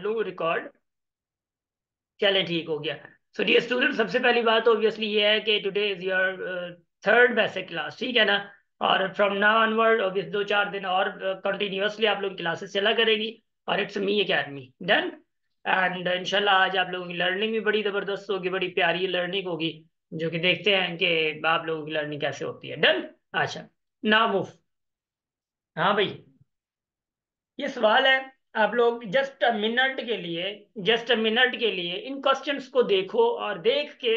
लूँ रिकॉर्ड। चले ठीक हो गया। सो डियर स्टूडेंट, सबसे पहली बात ऑब्वियसली ये है कि today is your third basic class, ठीक है ना। और फ्रॉम नाउ ऑनवर्ड ऑब्वियस 2-4 दिन और कंटिन्यूअसली आप लोगों की क्लासेस चला करेगी। और it's me academy done. And इंशाल्लाह आज आप लोगों की लर्निंग भी बड़ी ज़बरदस्त होगी, बड़ी प्यारी लर्निंग होगी, जो कि देखते हैं कि आप लोगों की लर्निंग कैसे होती है। डन। अच्छा, नाउ मूव। हाँ भाई, ये सवाल है। आप लोग जस्ट अ मिनट के लिए, जस्ट अ मिनट के लिए इन क्वेश्चंस को देखो और देख के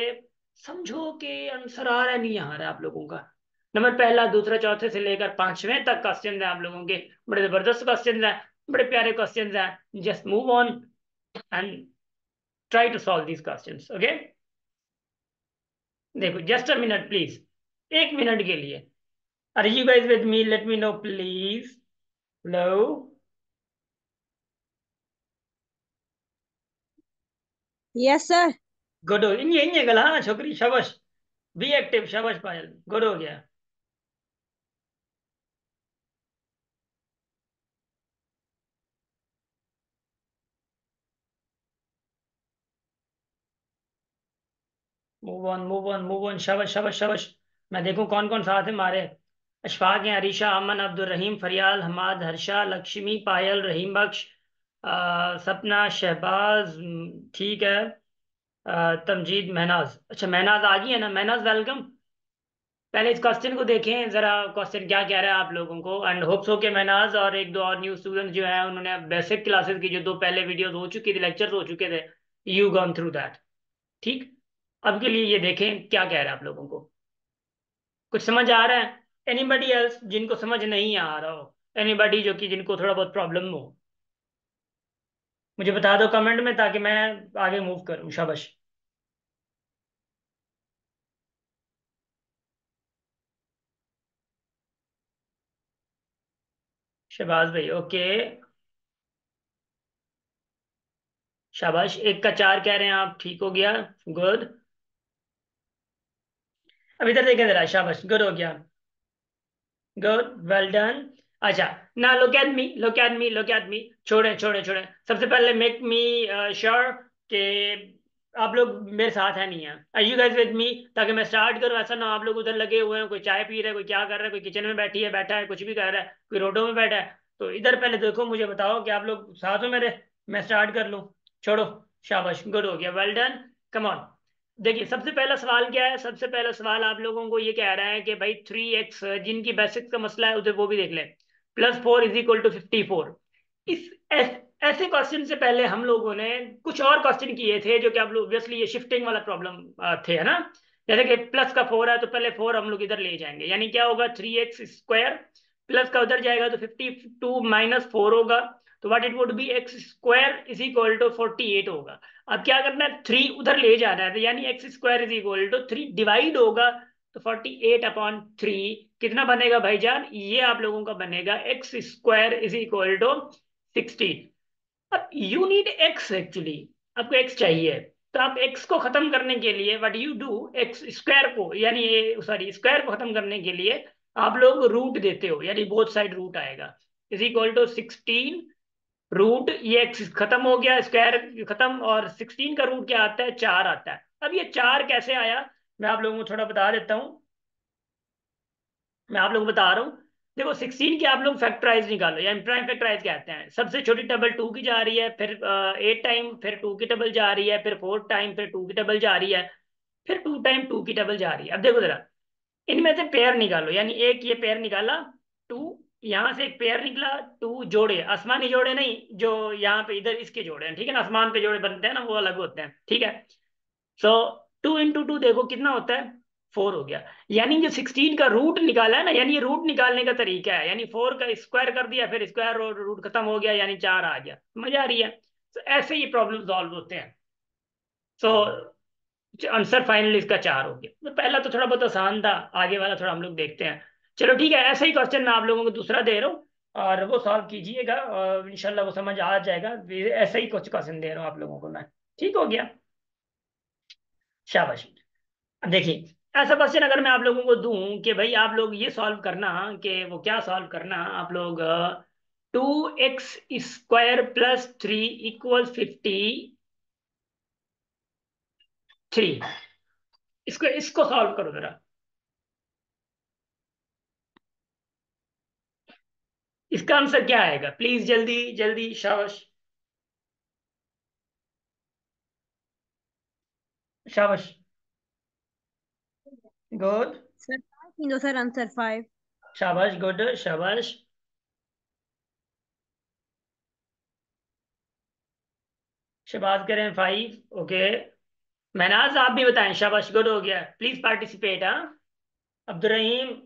समझो कि आंसर आ रहा है नहीं आ रहा है आप लोगों का। नंबर पहला, दूसरा, चौथे से लेकर पांचवें तक क्वेश्चन हैं आप लोगों के। बड़े जबरदस्त क्वेश्चन हैं, बड़े प्यारे क्वेश्चन हैं। Just move on and try to solve these question. Okay, देखो just a minute please, 1 minute के लिए। Are you guys with me? Let me know please. Hello. Yes sir. Good हो इन ये गला, हाँ छोकरी शाबाश। बी एक्टिव, शाबाश पायल, गुड हो गया। Move on move on move on, शाबाश शाबाश शाबाश। मैं देखूं कौन कौन साथ है हमारे। अशफाक हैं, अरीशा, अमन, अब्दुल रहीम, फरियाल, हमाद, हर्षा, लक्ष्मी, पायल, रहीम बख्श, सपना, शहबाज, ठीक है, तमजीद, महनाज। अच्छा महनाज आ गई है ना? महनाज वेलकम। पहले इस क्वेश्चन को देखें जरा, क्वेश्चन क्या कह रहा है आप लोगों को। एंड होप्स हो के महनाज और एक दो और न्यू स्टूडेंट्स जो हैं उन्होंने बेसिक क्लासेस की जो दो पहले वीडियोस हो चुकी थी, लेक्चर्स हो चुके थे, यू गॉन थ्रू दैट। ठीक। अब के लिए ये देखें क्या कह रहा है आप लोगों को। कुछ समझ आ रहा है? एनीबडी एल्स जिनको समझ नहीं आ रहा हो? एनीबडी जो कि जिनको थोड़ा बहुत प्रॉब्लम हो, मुझे बता दो कमेंट में ताकि मैं आगे मूव करूं। शाबाश। शहबाज भाई ओके। शाबाश, 1 का 4 कह रहे हैं आप, ठीक हो गया। गुड। अब इधर देखें जरा, शाबाश, गुड हो गया। Good, well done. अच्छा, ना look at me, look at me, look at me. छोड़े छोड़े छोड़े, सबसे पहले मेक मी श्योर कि आप लोग मेरे साथ है नहीं है। Are you guys with me? ताकि मैं स्टार्ट करूं, ऐसा ना आप लोग उधर लगे हुए हैं, कोई चाय पी रहे हैं, कोई क्या कर रहा है, कोई किचन में बैठी है, बैठा है, कुछ भी कर रहा है, कोई रोडों में बैठा है। तो इधर पहले देखो, मुझे बताओ कि आप लोग साथ हो मेरे। मैं स्टार्ट कर लूं? छोड़ो। शाबाश, गुड हो गया, वेल डन। Come on. देखिए सबसे पहला सवाल क्या है। सबसे पहला सवाल आप लोगों को ये कह रहा है कि भाई 3x, जिनकी बेसिक्स का मसला है उसे वो भी देख लें, +4 = 54। इस ऐसे क्वेश्चन से पहले हम लोगों ने कुछ और क्वेश्चन किए थे जो कि आप लोग ऑब्वियसली ये शिफ्टिंग वाला प्रॉब्लम थे, है ना। जैसे कि प्लस का 4 है तो पहले 4 हम लोग इधर ले जाएंगे, यानी क्या होगा, 3x² प्लस का उधर जाएगा तो 52 - 4 होगा। तो what it would be, x² = 48 होगा। अब क्या करना है, 3 उधर ले जाना है, तो यानी x² = 3 डिवाइड होगा, तो 48/3 कितना बनेगा भाईजान? ये आप लोगों का बनेगा x² = 16। अब यू नीड x एक्चुअली, आपको x चाहिए। तो आप x को खत्म करने के लिए what you do, x square को यानी सॉरी स्क्वायर को खत्म करने के लिए आप लोग रूट देते हो, यानी बोथ साइड रूट आएगा। = 16 रूट, ये एक्स खत्म हो गया, स्क्वायर खत्म, और 16 का रूट क्या आता है, 4 आता है। अब ये 4 कैसे आया, मैं आप लोगों को थोड़ा बता देता हूँ। मैं आप लोगों को बता रहा हूँ। देखो 16 की आप लोग फैक्टराइज निकालो, यानी प्राइम फैक्टराइज कहते हैं। सबसे छोटी टेबल 2 की जा रही है, फिर 8 टाइम, फिर 2 की टेबल जा रही है, फिर 4 टाइम, फिर 2 की टेबल जा रही है, फिर 2 टाइम 2 की टेबल जा रही है। अब देखो जरा, इनमें से पेयर निकालो, यानी एक ये पेयर निकाला, 2, यहां से एक पेयर निकला, 2 जोड़े, आसमानी जोड़े नहीं, जो यहाँ पे इधर इसके जोड़े हैं, ठीक है ना, आसमान पे जोड़े बनते हैं ना वो अलग होते हैं, ठीक है। सो 2 × 2 देखो कितना होता है, 4 हो गया। यानी जो 16 का रूट निकाला है ना, यानी ये रूट निकालने का तरीका है, यानी 4 का स्क्वायर कर दिया, फिर स्क्वायर और रूट खत्म हो गया, यानी 4 आ गया। मजा आ रही है? तो ऐसे ही प्रॉब्लम सॉल्व होते हैं। सो आंसर फाइनल इसका 4 हो गया। तो पहला तो थोड़ा बहुत आसान था, आगे वाला थोड़ा हम लोग देखते हैं। चलो ठीक है, ऐसा ही क्वेश्चन मैं आप लोगों को दूसरा दे रहा हूँ और वो सॉल्व कीजिएगा और इंशाल्लाह वो समझ आ जाएगा। ऐसा ही कुछ क्वेश्चन दे रहा हूँ आप लोगों को मैं। ठीक हो गया, शाबाश। अब देखिए, ऐसा क्वेश्चन अगर मैं आप लोगों को दूं कि भाई आप लोग ये सॉल्व करना, कि वो क्या सॉल्व करना आप लोग, 2x² + 3 = 53। इसको इसको सॉल्व करो जरा। इसका आंसर क्या आएगा, प्लीज जल्दी जल्दी, शाबाश शाबाश। गुड। सर 5 थी दो सर, आंसर 5। शाबाश, गुड, शाबाश। शबाज करें 5, ओके। महनाज आप भी बताएं, शाबाश, गुड हो गया, प्लीज पार्टिसिपेट। हाँ, अब्दुर्रहीम,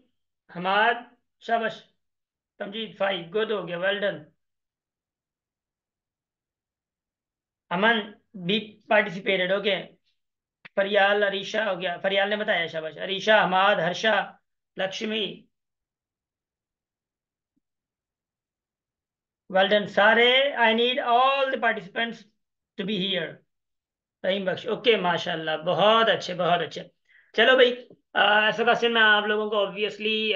हमाद, शाबाश। तमजीद 5, गुड हो गया, वेल डन। अमन भी पार्टिसिपेटेड, ओके। फरियाल, अरीशा हो गया, फरियाल ने बताया, शाबाश। अरीशा, हमाद, हर्षा, लक्ष्मी, वेल डन सारे। I need all the participants to be here. Rahim Bakhsh, okay, माशाल्लाह, बहुत अच्छे, बहुत अच्छे। चलो भाई, ऐसा क्वेश्चन मैं आप लोगों को ऑब्वियसली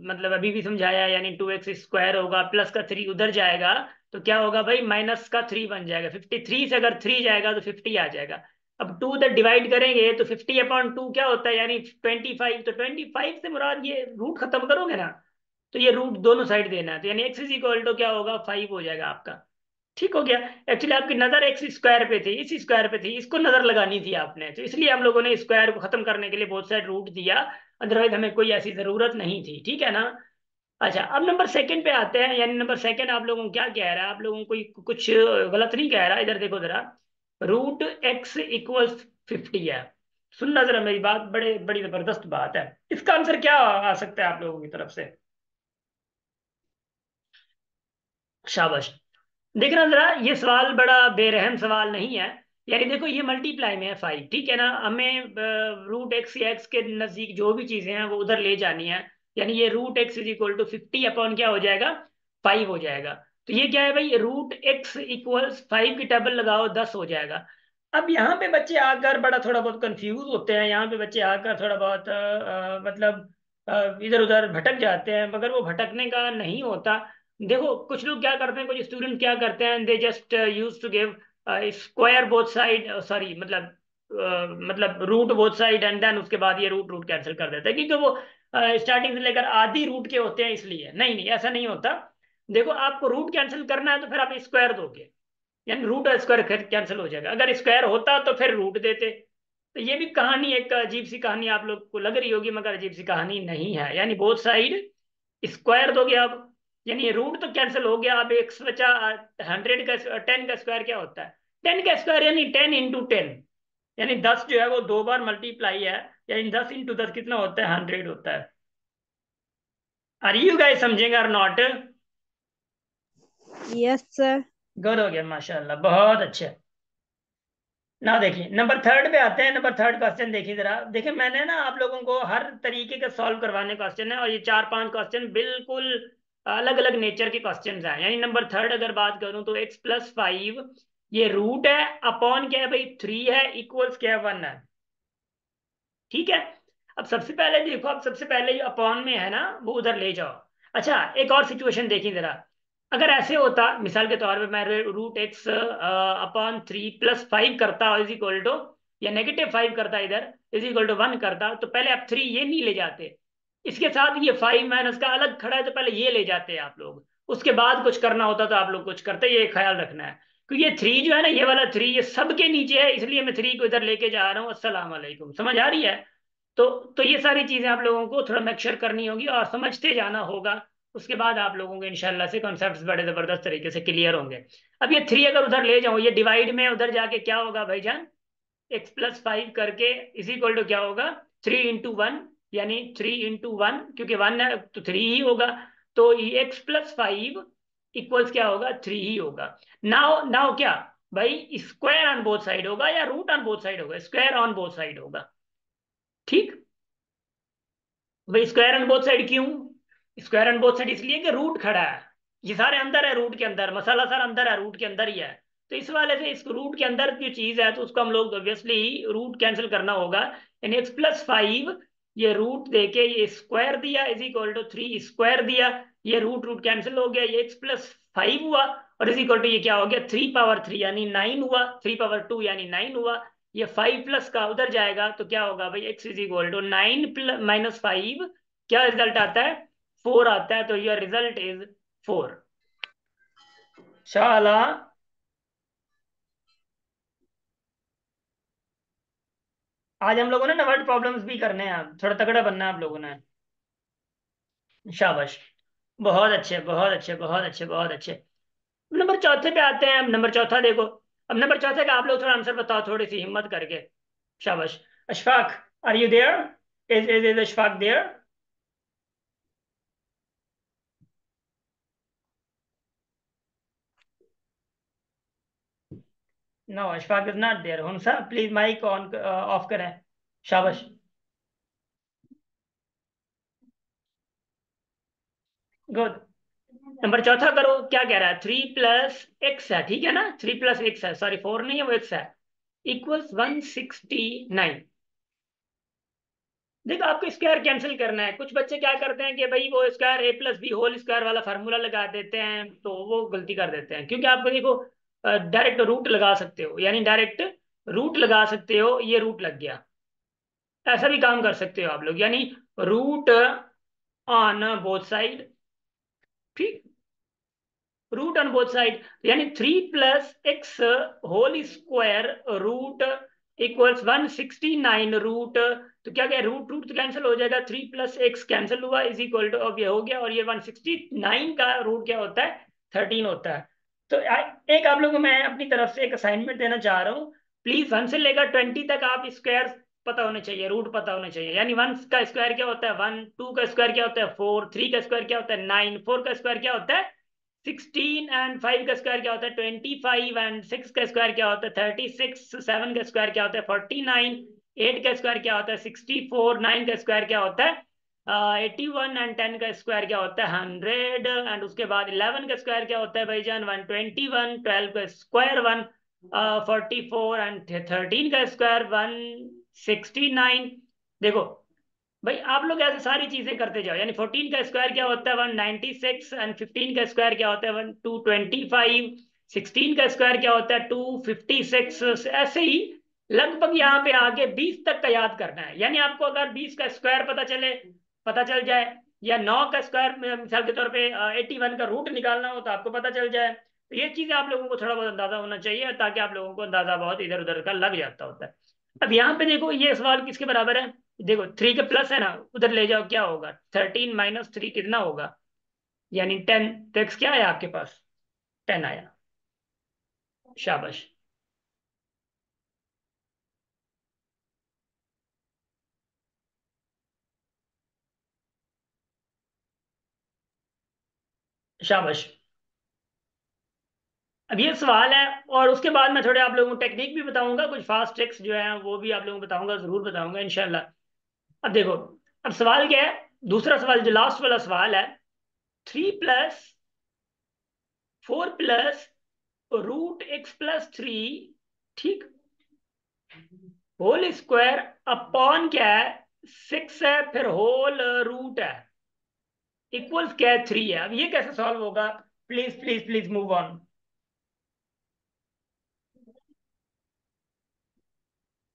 मतलब अभी भी समझाया, यानी 2x² होगा, प्लस का 3 उधर जाएगा, तो क्या होगा भाई, माइनस का 3 बन जाएगा। 53 से अगर 3 जाएगा तो 50 आ जाएगा। अब 2 उधर डिवाइड करेंगे तो 50/2 क्या होता है, यानी 25। तो 25 से मुराद ये रूट खत्म करोगे ना, तो ये रूट दोनों साइड देना है, तो यानी x= क्या होगा, 5 हो जाएगा आपका। ठीक हो गया। एक्चुअली आपकी नजर x² पे थी, इस स्क्वायर पे थी, इसको नजर लगानी थी आपने, तो इसलिए हम लोगों ने स्क्वायर को खत्म करने के लिए बहुत साइड रूट दिया। अदरवाइज हमें कोई ऐसी जरूरत नहीं थी, ठीक है ना। अच्छा, अब नंबर सेकंड पे आते हैं, यानी नंबर सेकंड आप लोगों को क्या कह रहा है, आप लोगों को कोई कुछ गलत नहीं कह रहा, इधर देखो जरा। √x = 50 है। सुनना जरा मेरी बात, बड़े बड़ी जबरदस्त बात है। इसका आंसर क्या आ सकता है आप लोगों की तरफ से, शाबाश। देखना जरा, ये सवाल बड़ा बेरहम सवाल नहीं है। यानी देखो, ये मल्टीप्लाई में है 5, ठीक है ना, हमें √x या x के नजदीक जो भी चीजें हैं वो उधर ले जानी है। यानी ये √x = 50 अपॉन क्या हो जाएगा, 5 हो जाएगा। तो ये क्या है भाई, √x = 5 की टेबल लगाओ, 10 हो जाएगा। अब यहाँ पे बच्चे आकर बड़ा थोड़ा बहुत कंफ्यूज होते हैं, यहाँ पे बच्चे आकर थोड़ा बहुत मतलब इधर उधर भटक जाते हैं, मगर वो भटकने का नहीं होता। देखो, कुछ लोग क्या करते हैं, कुछ स्टूडेंट क्या करते हैं, they just use to give square both side, sorry मतलब मतलब root both side, and then उसके बाद ये रूट रूट कैंसिल कर देते हैं, क्योंकि वो स्टार्टिंग से लेकर आधी रूट के होते हैं, इसलिए। नहीं नहीं, ऐसा नहीं होता। देखो, आपको रूट कैंसिल करना है तो फिर आप स्क्वायर दोगे, यानी रूट और स्क्वायर कैंसिल हो जाएगा। अगर स्क्वायर होता तो फिर रूट देते। तो ये भी कहानी, एक अजीब सी कहानी आप लोग को लग रही होगी, मगर अजीब सी कहानी नहीं है। यानी बोथ साइड स्क्वायर दोगे आप, यानी ये रूट तो कैंसिल हो गया, अब एक्स बचा। 100 का 10 का स्क्वायर क्या होता है, 10 का स्क्वायर यानी 10 × 10, यानी 10 जो है वो 2 बार मल्टीप्लाई है, यानी 10 × 10 कितना होता है, 100 होता है। आर यू गाइस समझेंगे और नॉट। Yes sir. गुड हो गया, माशाल्लाह, बहुत अच्छे। ना देखिए, नंबर थर्ड पे आते हैं। नंबर थर्ड क्वेश्चन देखिए जरा, देखिए मैंने ना आप लोगों को हर तरीके के सॉल्व करवाने क्वेश्चन है, और ये 4-5 क्वेश्चन बिल्कुल अलग अलग नेचर के क्वेश्चन हैं। यानी नंबर थर्ड अगर बात करूं तो x + 5, ये रूट है, अपॉन क्या है भाई, 3 है, इक्वल्स क्या है, 1 है, ठीक है। अब सबसे पहले देखो, अब सबसे पहले जो अपॉन में है ना, वो उधर ले जाओ। अच्छा, एक और सिचुएशन देखिए जरा। अगर ऐसे होता, मिसाल के तौर पे मैं √x/3 + 5 करता इज इक्वल टू, या -5 करता इधर, इज इक्वल टू 1 करता, तो पहले आप 3 ये नहीं ले जाते, इसके साथ ये 5 माइनस का अलग खड़ा है, तो पहले ये ले जाते हैं आप लोग। उसके बाद कुछ करना होता तो आप लोग कुछ करते, ये ख्याल रखना है। क्योंकि ये 3 जो है ना, ये वाला 3 ये सबके नीचे है, इसलिए मैं 3 को इधर लेके जा रहा हूँ। अस्सलाम वालेकुम, समझ आ रही है। तो ये सारी चीजें आप लोगों को थोड़ा मेक करनी होगी और समझते जाना होगा। उसके बाद आप लोगों को इंशाल्लाह से कॉन्सेप्ट्स बड़े जबरदस्त तरीके से क्लियर होंगे। अब ये 3 अगर उधर ले जाऊं, ये डिवाइड में उधर जाके क्या होगा भाईजान, x + 5 करके इज इक्वल टू क्या होगा, 3 × 1, यानी 3 × 1, क्योंकि 1 है तो 3 ही होगा। तो ये x + 5 इक्वल्स क्या होगा, 3 ही होगा। नाउ नाउ क्या भाई, स्क्वायर ऑन बोथ साइड होगा या रूट ऑन बोथ साइड होगा, स्क्वायर ऑन बोथ साइड होगा, ठीक। भाई स्क्वायर ऑन बोथ साइड क्यों, स्क्वायर ऑन बोथ साइड इसलिए कि रूट खड़ा है, ये सारे अंदर है, रूट के अंदर मसाला सारा अंदर है, रूट के अंदर ही है। तो इस वाले से इस रूट के अंदर जो चीज है, तो उसको हम लोग ऑब्वियसली रूट कैंसिल करना होगा। यानी x + 5, ये रूट देके ये स्क्वायर दिया इज इक्वल टू 3 स्क्वायर दिया, ये रूट रूट कैंसिल हो गया, ये x + 5 हुआ, और इज इक्वल टू ये क्या हो गया 3 पावर 3 यानी 9 हुआ, 3 पावर 2 यानी 9 हुआ। ये 5 प्लस का उधर जाएगा तो क्या होगा भाई, x इज इक्वल टू 9 - 5, क्या रिजल्ट आता है 4 आता है, तो योर रिजल्ट इज 4। शाला आज हम लोगों ने ना वर्ड प्रॉब्लम्स भी करने हैं, थोड़ा तगड़ा बनना है आप लोगों ने। शाबाश, बहुत अच्छे बहुत अच्छे बहुत अच्छे बहुत अच्छे। नंबर चौथे पे आते हैं, अब नंबर चौथा देखो। अब नंबर चौथे का आप लोग थोड़ा आंसर बताओ, थोड़ी सी हिम्मत करके। शाबाश। Ashfaq, are you there? Is Ashfaq there? No, Ashfaq is not there. हुंसा प्लीज माइक ऑन ऑफ करें। शाबाश, गुड। नंबर चौथा करो, क्या कह रहा है 3 + x है, ठीक है ना, 3 + x है, सॉरी 4 नहीं है, वो x है, इक्वल्स 169। देखो आपको स्क्वायर कैंसिल करना है। कुछ बच्चे क्या करते हैं कि भाई वो स्क्वायर a+b होल स्क्वायर वाला फार्मूला लगा देते हैं, तो वो गलती कर देते हैं, क्योंकि आपको देखो डायरेक्ट रूट लगा सकते हो, यानी डायरेक्ट रूट लगा सकते हो, ये रूट लग गया। ऐसा भी काम कर सकते हो आप लोग, यानी रूट ऑन बोथ साइड, ठीक, रूट ऑन बोथ साइड, यानी 3 + x whole square root equals 169 root. तो क्या क्या रूट रूट तो कैंसिल हो जाएगा, 3 + x कैंसिल हुआ, इज इक्वल टू, अब ये हो गया, और ये 169 का रूट क्या होता है 13 होता है। तो एक आप लोगों को मैं अपनी तरफ से एक असाइनमेंट देना चाह रहा हूँ। प्लीज 1 से लेकर 20 तक आप स्क्वायर पता होने चाहिए, रूट पता होने चाहिए, यानी 1 का स्क्वायर क्या होता है 1, 2 का स्क्वायर क्या होता है 4, 3 का स्क्वायर क्या होता है 9, 4 का स्क्वायर क्या होता है 16, एंड 5 का स्क्वायर क्या होता है 25, एंड 6 का स्क्वायर क्या होता है 36, 7 का स्क्वायर क्या होता है 49, 8 का स्क्वायर क्या होता है 64, 9 का स्क्वायर क्या होता है 81, एंड 10 का स्क्वायर क्या होता है 100, एंड उसके बाद 11 का स्क्वायर क्या होता है भाईजान 121, 12 का स्क्वायर 144, एंड 13 का स्क्वायर 169। देखो भाई आप लोग ऐसे सारी चीजें करते जाओ, यानी 14 का स्क्वायर क्या होता है 196, एंड 15 का स्क्वायर क्या होता है 225, 16 का स्क्वायर क्या होता है 256, ऐसे ही लगभग यहाँ पे आगे 20 तक का याद करना है। यानी आपको अगर 20 का स्क्वायर पता चल जाए, या 9 का स्क्वायर मिसाल के तौर पे 81 का रूट निकालना हो तो आपको पता चल जाए, तो ये चीजें आप लोगों को थोड़ा बहुत अंदाजा होना चाहिए, ताकि आप लोगों को अंदाजा बहुत इधर उधर का लग जाता होता है। अब यहाँ पे देखो ये सवाल किसके बराबर है, देखो 3 के प्लस है ना, उधर ले जाओ, क्या होगा 13 - 3 कितना होगा, यानी 10, तो x क्या आया आपके पास 10 आया। शाबाश, शाबाश। अब ये सवाल है, और उसके बाद मैं थोड़े आप लोगों को टेक्निक भी बताऊंगा, कुछ फास्ट ट्रिक्स जो है वो भी आप लोगों को बताऊंगा, जरूर बताऊंगा इंशाल्लाह। अब देखो, अब सवाल क्या है, दूसरा सवाल जो लास्ट वाला सवाल है, 3 + 4 + √x + 3, ठीक, होल स्क्वायर अपॉन क्या है 6 है, फिर होल रूट है, इक्वल्स क्या है 3 है। अब ये कैसे सॉल्व होगा, please please please move on.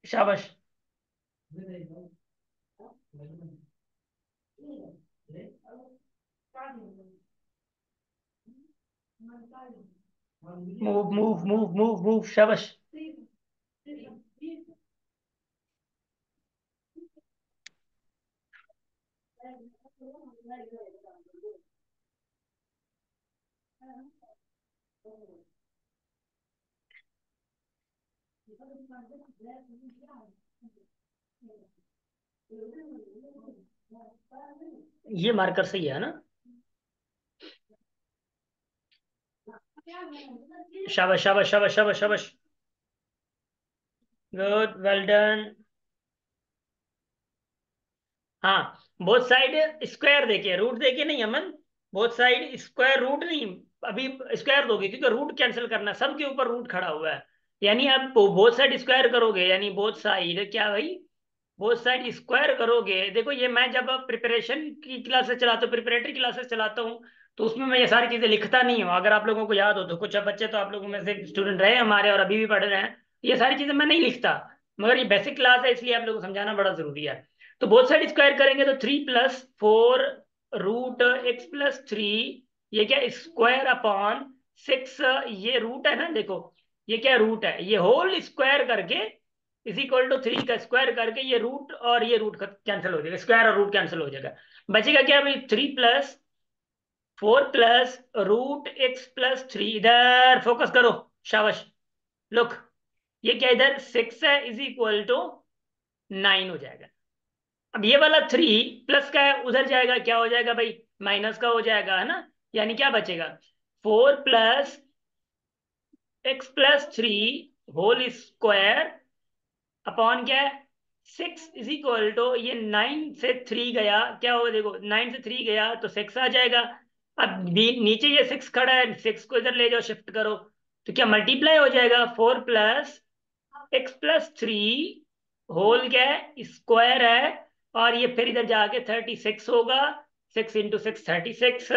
शाबाश, move move move move move, शाबाश। ये मार्कर सही है ना? शाबाश शाबाश शाबाश शाबाश शाबाश, गुड, वेल डन। हाँ, बोथ साइड स्क्वायर देखिए, रूट देखिए नहीं अमन, बोथ साइड स्क्वायर रूट नहीं, अभी स्क्वायर दोगे क्योंकि रूट कैंसिल करना है, सबके ऊपर रूट खड़ा हुआ है, यानी आप बोथ साइड स्क्वायर करोगे, यानी बोथ साइड क्या भाई, बोथ साइड स्क्वायर करोगे। देखो ये मैं जब प्रिपरेशन की क्लासेस चलाता हूँ, प्रिपरेटरी क्लासेस चलाता हूँ, तो उसमें मैं ये सारी चीजें लिखता नहीं हूँ। अगर आप लोगों को याद हो तो, कुछ बच्चे तो आप लोगों में से स्टूडेंट रहे हमारे और अभी भी पढ़ रहे हैं, ये सारी चीजें मैं नहीं लिखता। मगर ये बेसिक क्लास है, इसलिए आप लोगों को समझाना बड़ा जरूरी है। तो बोथ साइड स्क्वायर करेंगे तो 3 + 4 रूट एक्स प्लस थ्री, ये क्या स्क्वायर अपॉन 6, ये रूट है ना, देखो ये क्या रूट है, ये होल स्क्वायर करके इज इक्वल टू 3 का स्क्वायर करके, ये रूट और ये रूट कैंसिल हो जाएगा, स्क्वायर और रूट कैंसिल हो जाएगा। बचेगा क्या भाई, 3 + 4 + √x + 3, इधर फोकस करो, शाबाश। लुक, ये क्या इधर 6 है, इज इक्वल टू 9 हो जाएगा। अब ये वाला 3 प्लस का है, उधर जाएगा, क्या हो जाएगा भाई, माइनस का हो जाएगा, है ना। यानी क्या बचेगा, 4 + x + 3 होल स्क्वायर अपॉन क्या है, 6 इज इक्वल टू, ये 9 से 3 गया, क्या होगा देखो, 9 से 3 गया तो 6 आ जाएगा। अब नीचे ये 6 खड़ा है, 6 को इधर ले जाओ, शिफ्ट करो, तो क्या मल्टीप्लाई हो जाएगा, 4 + x + 3 होल क्या है, स्क्वायर है, और ये फिर इधर जाके 36 होगा, 6 × 6 36।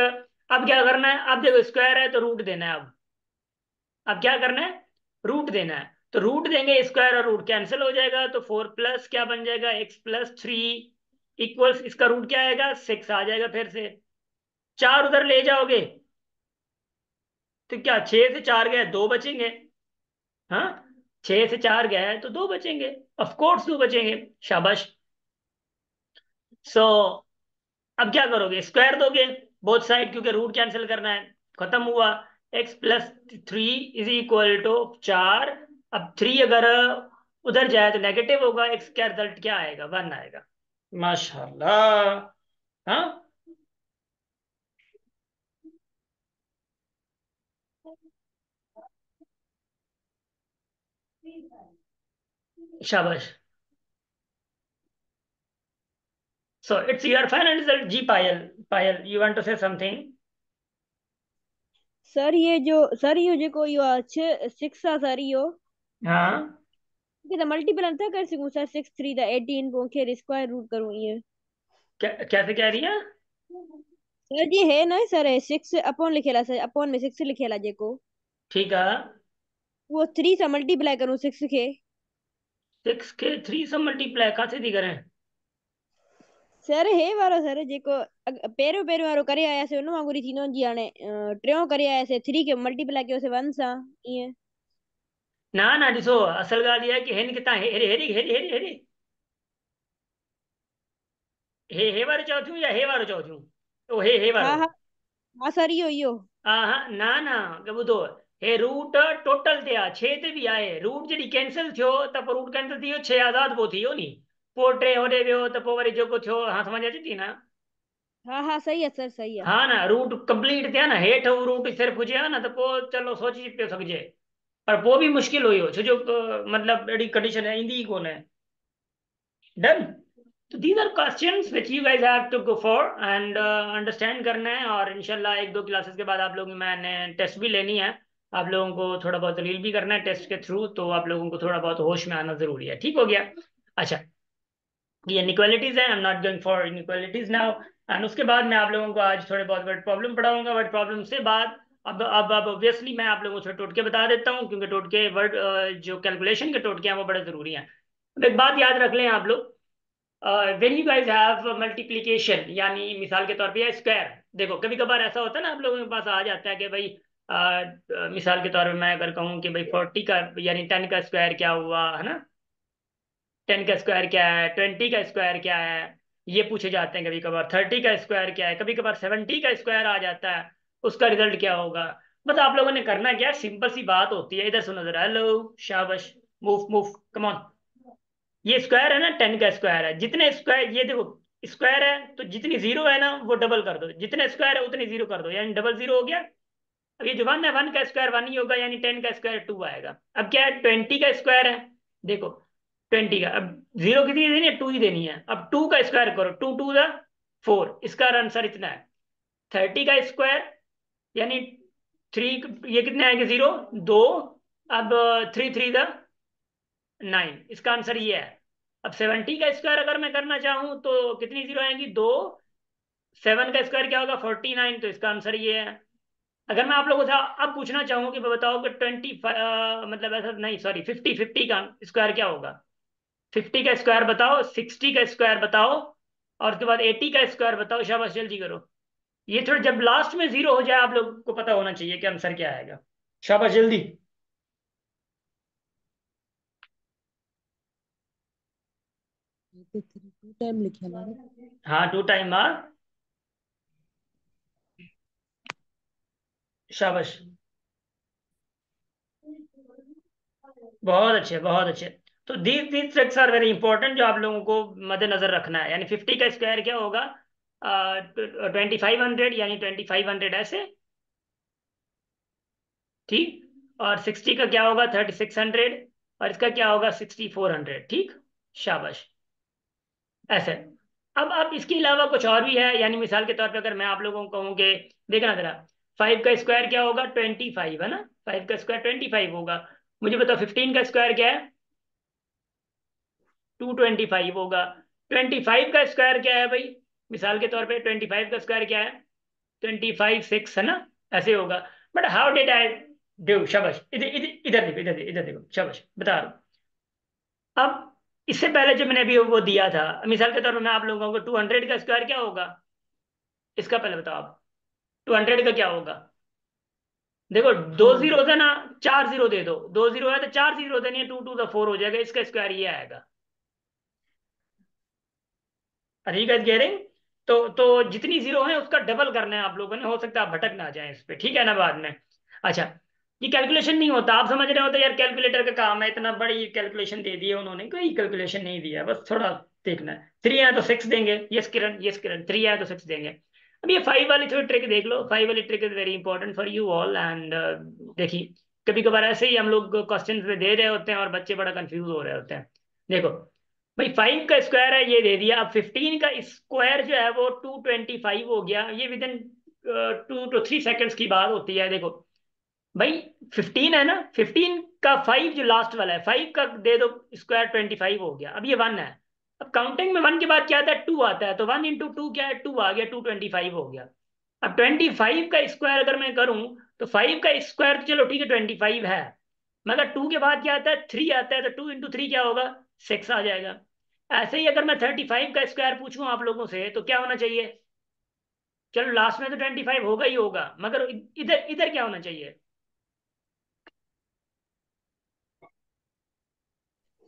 अब क्या करना है, अब देखो स्क्वायर है तो रूट देना है। अब क्या करना है, रूट देना है, तो रूट देंगे, स्क्वायर और रूट कैंसिल हो जाएगा, तो 4 प्लस क्या बन जाएगा, x + 3 इक्वल्स, इसका रूट क्या आएगा, 6 आ जाएगा। फिर से 4 उधर ले जाओगे तो क्या, 6 से 4 गए, 2 बचेंगे। हाँ, 6 से 4 गए तो 2 बचेंगे, ऑफ कोर्स 2 बचेंगे, शाबाश। सो अब क्या करोगे, स्क्वायर दोगे बोथ साइड, क्योंकि रूट कैंसिल करना है, खत्म हुआ। x + 3 is equal to 4। अब 3 अगर उधर जाए तो नेगेटिव होगा, x का रिजल्ट क्या आएगा, 1 आएगा। माशाल्लाह। हाँ, शाबाश। So it's your final result ji. Payal, Payal you want to say something? Sir यो जेको इहो आहे 6 आहे सर इहो हाँ, मूंखे त मल्टीपल नथा करे सघूं सर, 6 3 त 18 पोइ खे स्क्वायर रूट करूं ईअं। कैसे कह रही है? सर जी है न सर, 6 अपॉन लिखियल आहे सर, अपॉन में 6 लिखियल आहे जेको, ठीक है। उहो 3 सां मल्टीप्लाई करूं 6 खे। 6 के 3 से मल्टीप्लाई कैसे थी करें? सर हे वारो सर जेको पहिरियों पहिरियों वारो करे आयासीं उन वांगुरु ई थींदो, जीअं हाणे टियों करे आयासीं 3 खे मल्टीप्लाई कयोसीं 1 सां, ईअं। ना ना, ॾिसो असल ॻाल्हि इहा आहे की हिन खे तव्हां हेॾे हेॾे हेॾे हेॾे हेॾे हे वारो चओ थियूं या हे वारो चओ थियूं? ओ हे हा वारो। हा हा सर इहो इहो। हा हा, ना ना, ॿुधो, हे रूट टोटल ते आहे, 6 ते बि आहे, रूट जॾहिं कैंसिल थियो त पोइ रूट कैंसिल थी वियो, 6 आज़ाद पोइ थी वियो नी, पोइ 3 होॾे वियो त पोइ वरी जेको थियो, हाँ समझ अचे थी न? हा हा सही आहे सर, सही आहे। हा न, रूट कंप्लीट थिया न, हेठि हू रूट सिर्फ़ु हुजे हा न, त पोइ चलो सोची पियो सघिजे, पर पोइ बि मुश्किल हुयो, छो जो मतिलबु अहिड़ी कंडीशन ईंदी ई कोन्हे। डन। तो these are questions which you guys have to go for and understand करना है, और इंशाल्लाह 1-2 क्लासेस के बाद आप लोगों की मैंने टेस्ट भी लेनी है, आप लोगों को थोड़ा बहुत रील भी करना है टेस्ट के थ्रू, तो आप लोगों को थोड़ा बहुत होश में आना जरूरी है, ठीक हो गया। अच्छा, ये इनइक्वालिटीज है, I am not going for inequalities now. And उसके बाद मैं आप लोगों को आज थोड़े बहुत वर्ड प्रॉब्लम पढ़ाऊंगा, वर्ड प्रॉब्लम से बाद अब ऑब्वियसली मैं आप लोगों को थोड़े टोटके बता देता हूँ, क्योंकि टोटके वर्ड जो कैलकुलेशन के टोटके हैं वो बड़े जरूरी हैं। अब एक बात याद रख लें आप लोग, when you guys have multiplication, यानी मिसाल के तौर पे या स्क्वायर, देखो कभी कभार ऐसा होता है ना, आप लोगों के पास आ जाता है कि भाई मिसाल के तौर पे मैं अगर कहूँ कि भाई 40 का यानी 10 का स्क्वायर क्या हुआ, है ना, 10 का स्क्वायर क्या है, 20 का स्क्वायर क्या है, ये पूछे जाते हैं कभी कभार, 30 का स्क्वायर क्या है, कभी कभार 70 का स्क्वायर आ जाता है, उसका रिजल्ट क्या होगा। बस आप लोगों ने करना क्या, सिंपल सी बात होती है, इधर सुनो जरा, हेलो, शाबाश, मूव मूव, कम ऑन। ये स्क्वायर है ना, 10 का स्क्वायर है, जितने स्क्वायर, ये देखो स्क्वायर है तो जितनी जीरो है ना वो डबल कर दो, जितने स्क्वायर है उतनी जीरो कर दो, यानी डबल जीरो हो गया। अब ये जो 1 है, 1 का स्क्वायर 1 ही होगा, यानी 10 का स्क्वायर 2 आएगा। अब क्या है, 20 का स्क्वायर है, देखो 20 का, अब जीरो कितनी देनी है, 2 ही देनी है, अब 2 का स्क्वायर करो, 2 2 द 4, इसका आंसर इतना है। 30 का स्क्वायर यानी 3, ये कितने आएंगे, 0 2, अब 3 3 द 9, इसका आंसर ये है। अब 70 का स्क्वायर अगर मैं करना चाहूं तो कितनी जीरो आएंगी, 2 7 का स्क्वायर क्या होगा 49, तो इसका आंसर ये है। अगर मैं आप लोगों से अब पूछना चाहूँ कि बताओ कि 25 मतलब ऐसा नहीं, सॉरी 50 का स्क्वायर क्या होगा, 50 का स्क्वायर बताओ, 60 का स्क्वायर बताओ, और उसके बाद 80 का स्क्वायर बताओ। शाबाश जल्दी करो। ये थोड़ा जब लास्ट में जीरो हो जाए आप लोग को पता होना चाहिए कि आंसर क्या आएगा। शाबाश जल्दी। तो 2 टाइम लिखे ना। हाँ 2 टाइम मार। शाबाश, बहुत अच्छे बहुत अच्छे। तो these tricks are very important जो आप लोगों को मद्देनजर रखना है। यानी 50 का स्क्वायर क्या होगा 2500, यानी 2500 ऐसे, ठीक। और 60 का क्या होगा 3600, और इसका क्या होगा 6400, ठीक। शाबाश, ऐसे। अब इसके अलावा कुछ और भी है। यानी मिसाल के तौर पे अगर मैं आप लोगों को कहूँ कि देखना जरा, 5 का स्क्वायर क्या होगा 25 है ना, 5 का स्क्वायर 25 होगा। मुझे बताओ 15 का स्क्वायर क्या है 225 होगा। 25 का स्क्वायर क्या है भाई, मिसाल के तौर पे 25 का स्क्वायर क्या है 25 6 है ना, ऐसे होगा। But how did I do, शाबाश, इधर इधर इधर देखो, इधर देखो, शाबाश बता रहा हूँ। अब इससे पहले जो मैंने अभी वो दिया था, मिसाल के तौर पर मैं आप लोगों को 200 का स्क्वायर क्या होगा, इसका पहले बताओ आप, 200 का क्या होगा। देखो दो हाँ जीरो है ना, 4 जीरो दे दो, 2 जीरो है तो 4 जीरो देनी है, 2 2 4 हो जाएगा, इसका स्क्वायर ये आएगा। अरे गाइस गेटिंग। तो जितनी जीरो है उसका डबल करना है आप लोगों ने, हो सकता है आप भटक ना जाए इस पे, ठीक है ना बाद में। अच्छा, ये कैलकुलेशन नहीं होता, आप समझ रहे हो तो यार कैलकुलेटर का काम है, इतना बड़ी कैलकुलेशन दे दी है उन्होंने, कोई कैलकुलेशन नहीं दिया, बस थोड़ा देखना है। 3 है तो 6 देंगे, यस किरण, यस किरण, 3 है तो 6 देंगे। अब ये 5 वाली थोड़ी ट्रिक देख लो, 5 वाली trick is very important for you all and देखिए, कभी कभार ऐसे ही हम लोग क्वेश्चन में दे रहे होते हैं और बच्चे बड़ा कंफ्यूज हो रहे होते हैं। देखो भाई 5 का स्क्वायर है ये दे दिया, अब 15 का स्क्वायर जो है वो 225 हो गया, ये विद इन 2 to 3 सेकेंड्स की बात होती है। देखो भाई 15 है ना, 15 का 5 जो लास्ट वाला है, 5 का दे दो स्क्वायर 25 हो गया। अब ये 1 है, अब काउंटिंग में 1 के बाद क्या आता है 2 आता है, तो 1 into 2 क्या है 2 आ गया, 225 हो गया। अब 25 का स्क्वायर अगर मैं करूं तो 5 का स्क्वायर चलो ठीक है 25 है, मगर 2 के बाद क्या आता है 3 आता है, तो 2 into 3 क्या होगा 6 आ जाएगा। ऐसे ही अगर मैं 35 का स्क्वायर पूछूं आप लोगों से तो क्या होना चाहिए, चलो लास्ट में तो 25 होगा ही होगा, मगर इधर इधर क्या होना चाहिए।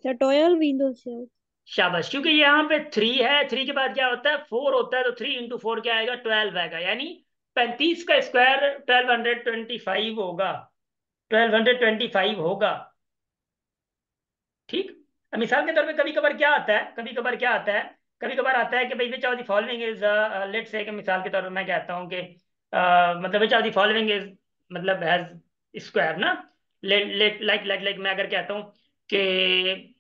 Sir 12 Windows sir. शाबाश, क्योंकि यहाँ पे 3 है, 3 के बाद क्या होता है 4 होता है, तो 3 into 4 क्या आएगा 12 आएगा, यानी 35 का स्क्वायर 1225 होगा, 1225 होगा, ठीक। अब मिसाल के तौर पे कभी कभार क्या आता है, कभी कभार क्या आता है, कभी कभार आता है कि भाई which of the following is, let say कि मिसाल के तौर पे मैं कहता हूँ कि मतलब which of the following is, मतलब हैज स्क्वायर ना, let let like like like मैं अगर कहता हूँ कि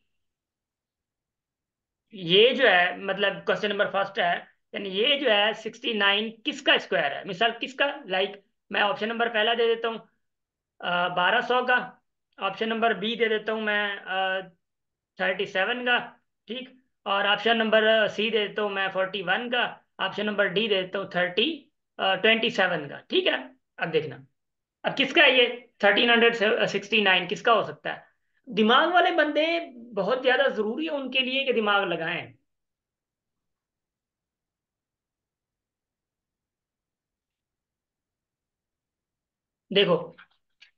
ये जो है मतलब क्वेश्चन नंबर फर्स्ट है, यानी ये जो है 69 किसका स्क्वायर है, मिसाल किसका, लाइक मैं ऑप्शन नंबर पहला दे देता हूँ 1200 का, ऑप्शन नंबर बी दे देता हूँ मैं 37 का, ठीक। और ऑप्शन नंबर सी दे देता हूँ मैं 41 का, ऑप्शन नंबर डी दे देता हूँ 27 का, ठीक है। अब देखना, अब किसका है ये 1369 किसका हो सकता है। दिमाग वाले बंदे बहुत ज्यादा जरूरी है उनके लिए कि दिमाग लगाएं। देखो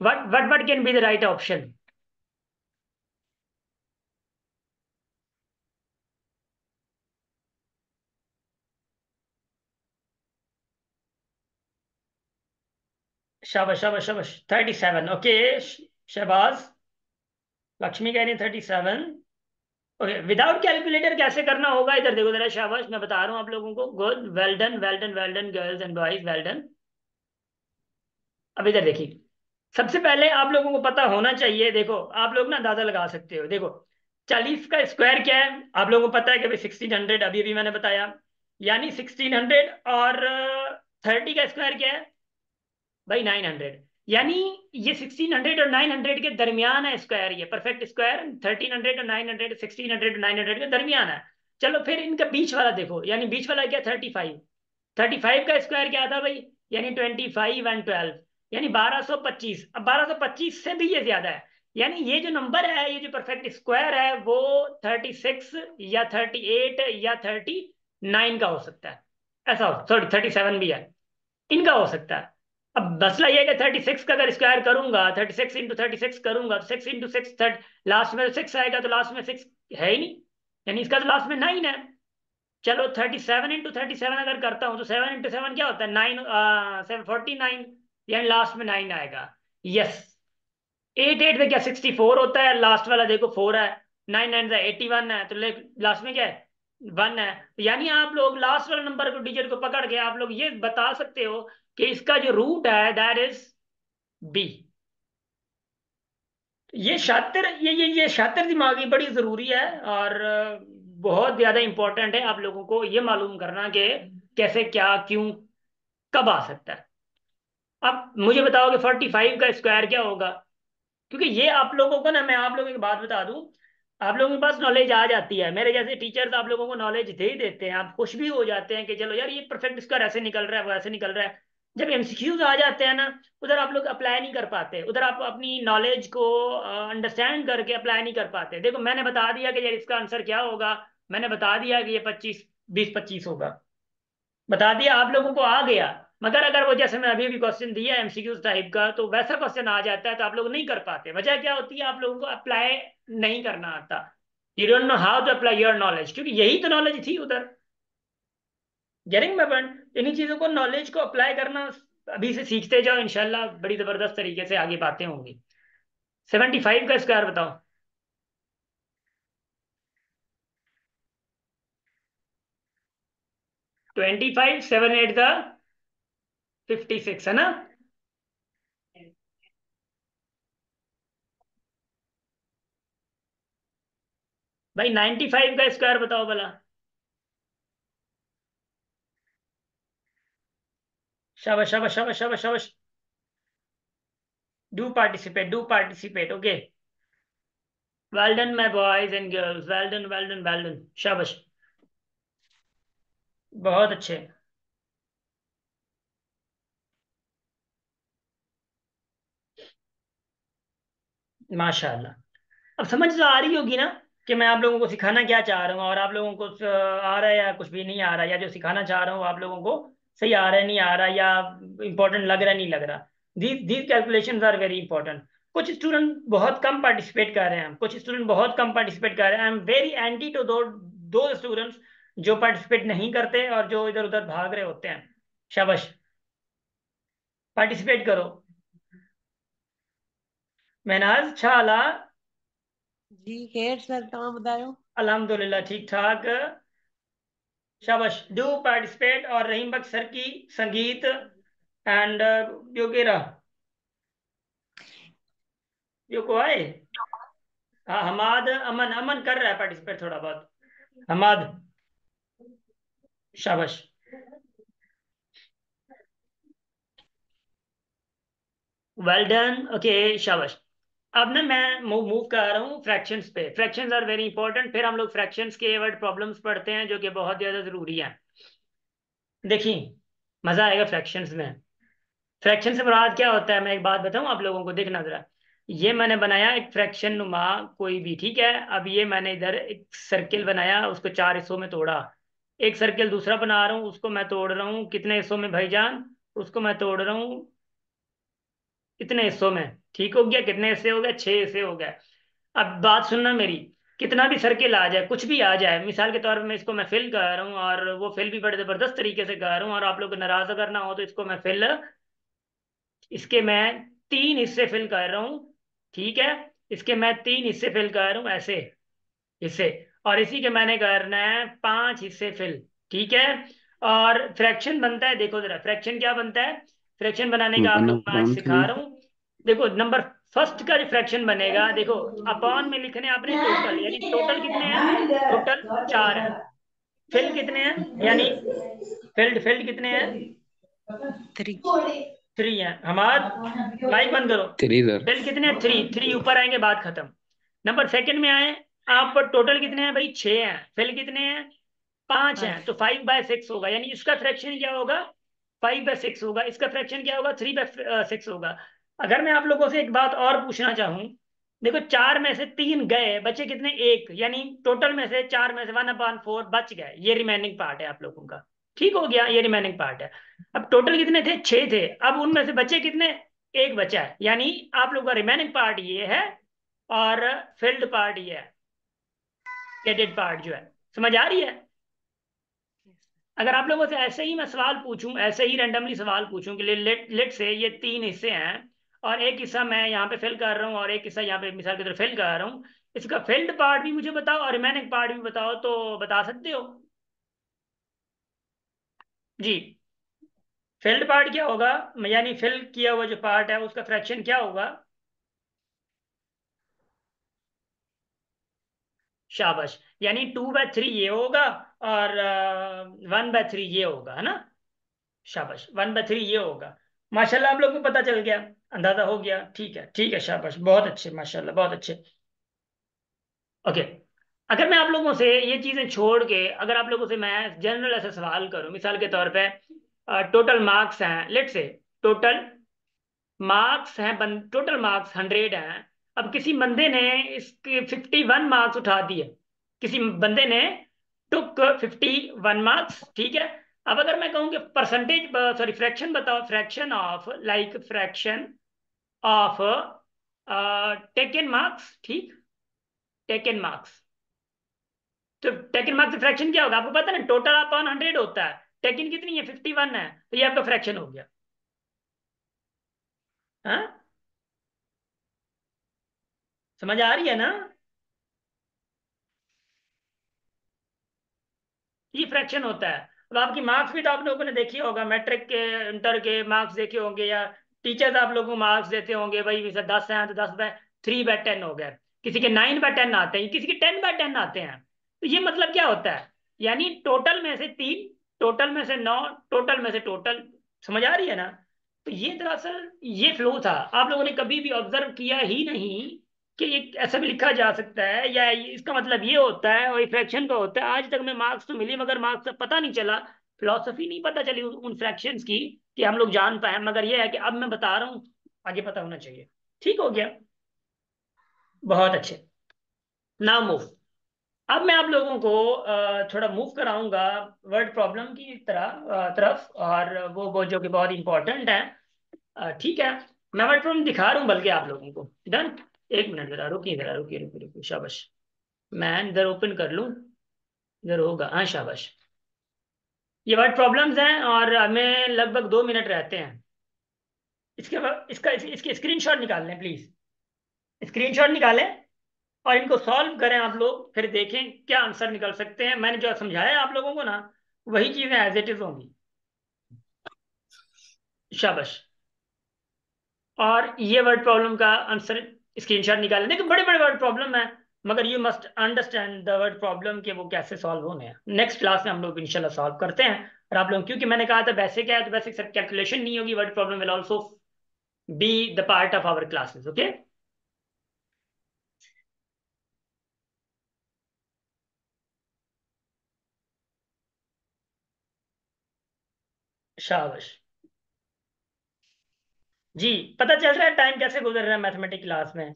what can be the right option। शाबाश शाबाश शाबाश 37, ओके। शहबाज, लक्ष्मी कह रही है 37, ओके। विदाउट कैलकुलेटर कैसे करना होगा इधर देखो जरा, शाबाश मैं बता रहा हूँ आप लोगों को, good, well done well done well done girls and boys, well done. अब इधर देखिए, सबसे पहले आप लोगों को पता होना चाहिए, देखो आप लोग ना अंदाजा लगा सकते हो, देखो 40 का स्क्वायर क्या है आप लोगों को पता है कि भाई 1600, अभी अभी मैंने बताया, यानी 1600, और 30 का स्क्वायर क्या है भाई 900, यानी ये 1600 और 900 के दरमियान है स्क्वायर, ये परफेक्ट स्क्वायर 1300 और 900, 1600 और 900 के दरमियान है। चलो फिर इनका बीच वाला देखो, यानी बीच वाला क्या 35, 35 का स्क्वायर क्या था भाई, यानी 25 एंड 12, यानी 1225। अब 1225 से भी ये ज्यादा है, यानी ये जो नंबर है, ये जो परफेक्ट स्क्वायर है, वो 36 या 38 या 39 का हो सकता है। ऐसा हो, सॉरी 37 भी है, इनका हो सकता है। अब मसला ये है कि 36 का अगर स्क्वायर करूंगा, 36 इंटू 36 करूंगा, तो 6 इंटू 6 लास्ट में 6 आएगा, तो लास्ट में 6 है ही नहीं, यानी इसका तो लास्ट में 9 है। चलो 37 इंटू 37 अगर करता हूं, तो 7 इंटू 7 क्या होता है, 9, 749, यानी लास्ट में 9 आएगा। यस, 8 8 से क्या 64 होता है, लास्ट वाला देखो 4 है, 9 9 81 है, तो लास्ट में क्या है, 1 है। यानी आप लोग लास्ट वाले नंबर को, डिजिट को पकड़ के आप लोग ये बता सकते हो कि इसका जो रूट है दैट इज बी। ये शातिर, ये शातिर दिमागी बड़ी जरूरी है, और बहुत ज्यादा इंपॉर्टेंट है आप लोगों को ये मालूम करना कि कैसे, क्या, क्यों, कब आ सकता है। अब मुझे बताओ कि 45 का स्क्वायर क्या होगा, क्योंकि ये आप लोगों को ना, मैं आप लोगों की बात बता दूं, आप लोगों के पास नॉलेज आ जाती है, मेरे जैसे टीचर्स आप लोगों को नॉलेज दे ही देते हैं, आप खुश भी हो जाते हैं कि चलो यार ये परफेक्ट स्क्वायर ऐसे निकल रहा है, वो ऐसे निकल रहा है। जब एमसीक्यूज आ जाते हैं ना, उधर आप लोग अप्लाई नहीं कर पाते, उधर आप अपनी नॉलेज को अंडरस्टैंड करके अप्लाई नहीं कर पाते। देखो मैंने बता दिया कि यार इसका आंसर क्या होगा, मैंने बता दिया कि ये 20 25 होगा, बता दिया, आप लोगों को आ गया। मगर अगर वो जैसे मैं अभी भी क्वेश्चन दिया एमसीक्यू टाइप का, तो वैसा क्वेश्चन आ जाता है तो आप लोग नहीं कर पाते। वजह क्या होती है, आप लोगों को अप्लाई नहीं करना आता, you don't know how to apply your knowledge, क्योंकि यही तो नॉलेज थी उधर। गेटिंग माय पॉइंट, इन्हीं चीजों को, नॉलेज को अप्लाई करना अभी से सीखते जाओ, इंशाल्लाह बड़ी जबरदस्त तरीके से आगे बातें होंगी। 75 का स्क्वायर बताओ। 25 7 8 का 56 है ना। भाई 95 का स्क्वायर बताओ भला। शाबाश शाबाश शाबाश शाबाश शाबाश, do participate, okay. Well done my boys and girls, well done well done well done, शाबाश, बहुत अच्छे। माशाल्लाह। अब समझ तो आ रही होगी ना कि मैं आप लोगों को सिखाना क्या चाह रहा हूँ, और आप लोगों को आ रहा है या कुछ भी नहीं आ रहा, या जो सिखाना चाह रहा हूँ आप लोगों को सही आ रहा है नहीं आ रहा, या इंपॉर्टेंट लग रहा है नहीं लग रहा। These calculations are very important. कुछ स्टूडेंट बहुत कम पार्टिसिपेट कर रहे हैं, कुछ स्टूडेंट बहुत कम पार्टिसिपेट कर रहे हैं। I am very anti to दो स्टूडेंट्स जो पार्टिसिपेट नहीं करते और जो इधर उधर भाग रहे होते हैं। शाबाश, पार्टिसिपेट करो। महनाज छाला। जी खैर सर, तव्हां ॿुधायो? अल्हम्दुलिल्लाह ठीक ठाक, शाबाश, डू पार्टिसिपेट। और रहीम बख्श सर की संगीत एंड ॿियो केरु आहे, ॿियो को आहे? हाँ हमाद, अमन, अमन कर रहा है पार्टिसिपेट थोड़ा बहुत, हमाद, शाबाश। वेल डन, ओके, शाबाश। अब ना मैं मूव कर रहा हूँ फ्रैक्शंस पे। फ्रैक्शंस आर वेरी इंपॉर्टेंट, फिर हम लोग फ्रैक्शंस के वर्ड प्रॉब्लम्स पढ़ते हैं जो कि बहुत ज़्यादा ज़रूरी है। देखिए मज़ा आएगा फ्रैक्शंस में। फ्रैक्शन से मुराद क्या होता है, मैं एक बात बताऊं आप लोगों को, देखना जरा। ये मैंने बनाया एक फ्रैक्शन नुमा कोई भी, ठीक है। अब ये मैंने इधर एक सर्किल बनाया, उसको 4 हिस्सों में तोड़ा। एक सर्किल दूसरा बना रहा हूँ, उसको मैं तोड़ रहा हूँ कितने हिस्सों में भाईजान, उसको मैं तोड़ रहा हूँ इतने हिस्सों में। ठीक हो गया, कितने हिस्से हो गए, 6 हिस्से हो गए। अब बात सुनना मेरी, कितना भी सर्किल आ जाए, कुछ भी आ जाए, मिसाल के तौर पर मैं इसको मैं फिल कर रहा हूँ, और वो फिल भी बड़े जबरदस्त तरीके से कर रहा हूँ, और आप लोग को नाराज अगर ना हो तो इसको मैं फिल, इसके मैं 3 हिस्से फिल कर रहा हूं, ठीक है। इसके मैं 3 हिस्से फिल कर रहा हूं, ऐसे हिस्से, और इसी के मैंने करना है 5 हिस्से फिल, ठीक है। और फ्रैक्शन बनता है, देखो जरा फ्रैक्शन क्या बनता है। फ्रैक्शन बनाने का आप लोग मैं आज सिखा रहा हूँ। देखो नंबर फर्स्ट का जो फ्रैक्शन बनेगा, देखो अपॉन में लिखने आपने टोटल, यानी टोटल कितने हैं, टोटल 4 है। फिल कितने हैं, यानी फिल्ड फिल्ड कितने हैं, 3। 3 है। हमारा माइक बंद करो। 3 सर। फिल कितने हैं, 3, 3 ऊपर आएंगे, बात खत्म। नंबर सेकंड में आए, आप टोटल कितने हैं भाई, 6 हैं। फिल कितने हैं, 5 हैं 5 तो 5/6 होगा, यानी इसका फ्रैक्शन क्या होगा, 5/6 होगा, इसका फ्रैक्शन क्या होगा, 3/6 होगा। अगर मैं आप लोगों से एक बात और पूछना चाहूँ, देखो 4 में से 3 गए, बचे कितने, एक, यानी टोटल में से 4 में से 1/4 बच गए, ये रिमेनिंग पार्ट है आप लोगों का। ठीक हो गया, ये रिमेनिंग पार्ट है। अब टोटल कितने थे, 6 थे, अब उनमें से बचे कितने, एक बचा है, यानी आप लोगों का रिमेनिंग पार्ट ये है और फिल्ड पार्ट ये है, गेटेड पार्ट जो है। समझ आ रही है? अगर आप लोगों से ऐसे ही मैं सवाल पूछूं, ऐसे ही रैंडमली सवाल पूछूं कि लेट लेट से ये 3 हिस्से हैं और एक हिस्सा मैं यहाँ पे फिल कर रहा हूँ और एक हिस्सा यहाँ पे मिसाल की तरह फिल कर रहा हूँ, इसका फिल्ड पार्ट भी मुझे बताओ और रिमेनिंग पार्ट भी बताओ, तो बता सकते हो? जी, फिल्ड पार्ट क्या होगा, यानी फिल किया हुआ जो पार्ट है उसका फ्रैक्शन क्या होगा? शाबाश, यानी 2/3 ये होगा और 1/3 ये होगा, है ना? शाबाश, 1/3 ये होगा। माशाल्लाह, आप लोग को पता चल गया, अंदाजा हो गया, ठीक है ठीक है, शाबाश, बहुत अच्छे, माशाल्लाह, बहुत अच्छे। ओके, अगर मैं आप लोगों से ये चीजें छोड़ के, अगर आप लोगों से मैं जनरल ऐसा सवाल करूं, मिसाल के तौर पे टोटल मार्क्स हैं, लेट से टोटल मार्क्स हैं, टोटल मार्क्स 100 हैं। अब किसी बंदे ने इसके 51 मार्क्स उठा दिए, किसी बंदे ने टुक 51 मार्क्स, ठीक है। अब अगर मैं कहूँ कि परसेंटेज, सॉरी फ्रैक्शन बताओ, fraction of, like fraction of taken marks, ठीक, टेकन मार्क्स, तो टेकन मार्क्स फ्रैक्शन क्या होगा, आपको पता है ना, टोटल अपॉन 100 होता है, टेकन कितनी है, 51 है, तो ये आपका फ्रैक्शन हो गया। हाँ, समझ आ रही है ना? ये फ्रैक्शन होता है। अब आपकी मार्क्स भी तो आप लोगों ने देखी होगा, मैट्रिक के, इंटर के मार्क्स देखे होंगे, या टीचर्स आप लोगों को मार्क्स देते होंगे, भाई जैसे 10 हैं तो 10/3/10 हो गए, किसी के 9/10 आते हैं, किसी के 10/10 आते हैं। तो ये मतलब क्या होता है, यानी टोटल में से 3, टोटल में से 9, टोटल में से टोटल। समझ आ रही है ना? तो ये दरअसल ये फ्लो था, आप लोगों ने कभी भी ऑब्जर्व किया ही नहीं कि ये ऐसा भी लिखा जा सकता है, या इसका मतलब ये होता है, और फ्रैक्शन का होता है। आज तक में मार्क्स तो मिली, मगर मार्क्स का पता नहीं चला, फिलोसफी नहीं पता चली उन फ्रैक्शंस की कि हम लोग जान पाए, मगर ये है कि अब मैं बता रहा हूँ, आगे पता होना चाहिए। ठीक हो गया, बहुत अच्छे। नाउ मूव, अब मैं आप लोगों को थोड़ा मूव कराऊंगा वर्ड प्रॉब्लम की तरफ, और वो जो कि बहुत इंपॉर्टेंट है। ठीक है, मैं वर्ड प्रॉब्लम दिखा रहा हूँ बल्कि आप लोगों को, डन। एक मिनट, जरा रुकिए, जरा रुकिए, रुकिए, रुकिए, शाबाश, मैं इधर ओपन कर लूँ, इधर होगा, हाँ शाबाश। ये वर्ड प्रॉब्लम्स हैं और हमें लगभग 2 मिनट रहते हैं। इसके बाद इसके स्क्रीनशॉट निकाल लें प्लीज, स्क्रीनशॉट निकालें और इनको सॉल्व करें आप लोग, फिर देखें क्या आंसर निकल सकते हैं। मैंने जो समझाया आप लोगों को ना, वही चीजें एज इट इज होंगी। शाबाश, और ये वर्ड प्रॉब्लम का आंसर स्क्रीनशॉट निकालें। देखिए बड़े बड़े वर्ड प्रॉब्लम है, मगर you must understand the word problem के वो कैसे सॉल्व होने हैं। नेक्स्ट क्लास में हम लोग इंशाल्लाह सॉल्व करते हैं। और आप लोग, क्योंकि मैंने कहा था बेसिक है, तो बेसिक सब कैलकुलेशन नहीं होगी, word problem will also be the part of our classes, okay. शाबाश जी, पता चल रहा है टाइम कैसे गुजर रहा है मैथमेटिक्स क्लास में?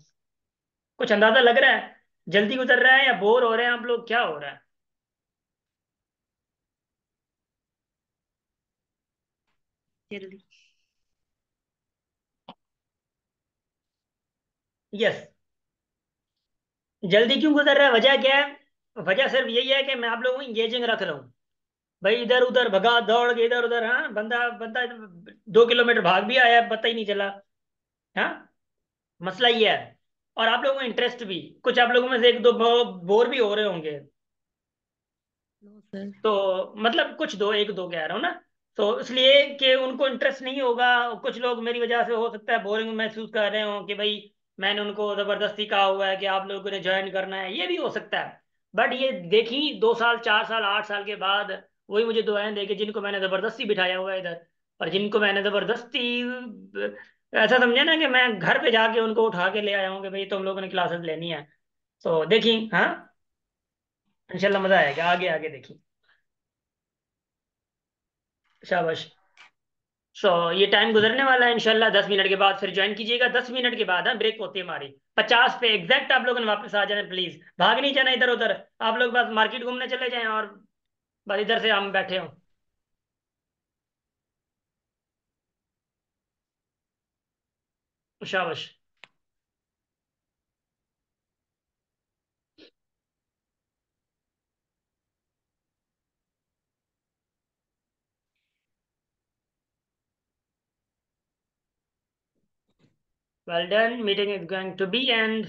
कुछ अंदाजा लग रहा है, जल्दी गुजर रहा है या बोर हो रहे हैं आप लोग, क्या हो रहा है? जल्दी। यस, जल्दी क्यों गुजर रहा है, वजह क्या है? वजह सिर्फ यही है कि मैं आप लोगों को इंगेजिंग रख रहा हूँ, भाई इधर उधर भगा दौड़ के, इधर उधर, हाँ, बंदा बंदा 2 किलोमीटर भाग भी आया, पता ही नहीं चला। हाँ, मसला ये है। और आप लोगों को इंटरेस्ट भी, कुछ आप लोगों में से एक दो बोर भी हो रहे होंगे, नो सर। तो मतलब कुछ दो, एक दो कह रहा हूँ ना, तो इसलिए कि उनको इंटरेस्ट नहीं होगा। कुछ लोग मेरी वजह से हो सकता है बोरिंग महसूस कर रहे हो कि भाई मैंने उनको जबरदस्ती कहा हुआ है कि आप लोगों ने ज्वाइन करना है, ये भी हो सकता है। बट ये देखी 2 साल, 4 साल, 8 साल के बाद वही मुझे दुआएं देके, जिनको मैंने जबरदस्ती बिठाया हुआ है इधर, और जिनको मैंने जबरदस्ती ऐसा समझे ना कि मैं घर पे जाके उनको उठा के ले आया हूँ कि भाई तुम लोगों ने क्लासेस लेनी है, तो देखी, हाँ, इंशाल्लाह मजा आएगा, आगे आगे देखी। शाबाश। ये टाइम गुजरने वाला है इंशाल्लाह, 10 मिनट के बाद फिर ज्वाइन कीजिएगा। 10 मिनट के बाद हाँ ब्रेक होती है हमारी। 50 पे एग्जैक्ट आप लोगों ने वापस आ जाना प्लीज, भाग नहीं जाना इधर उधर। आप लोग बस मार्केट घूमने चले जाएं और बस इधर से हम बैठे हों। शाबाश। Well done, meeting is going to be and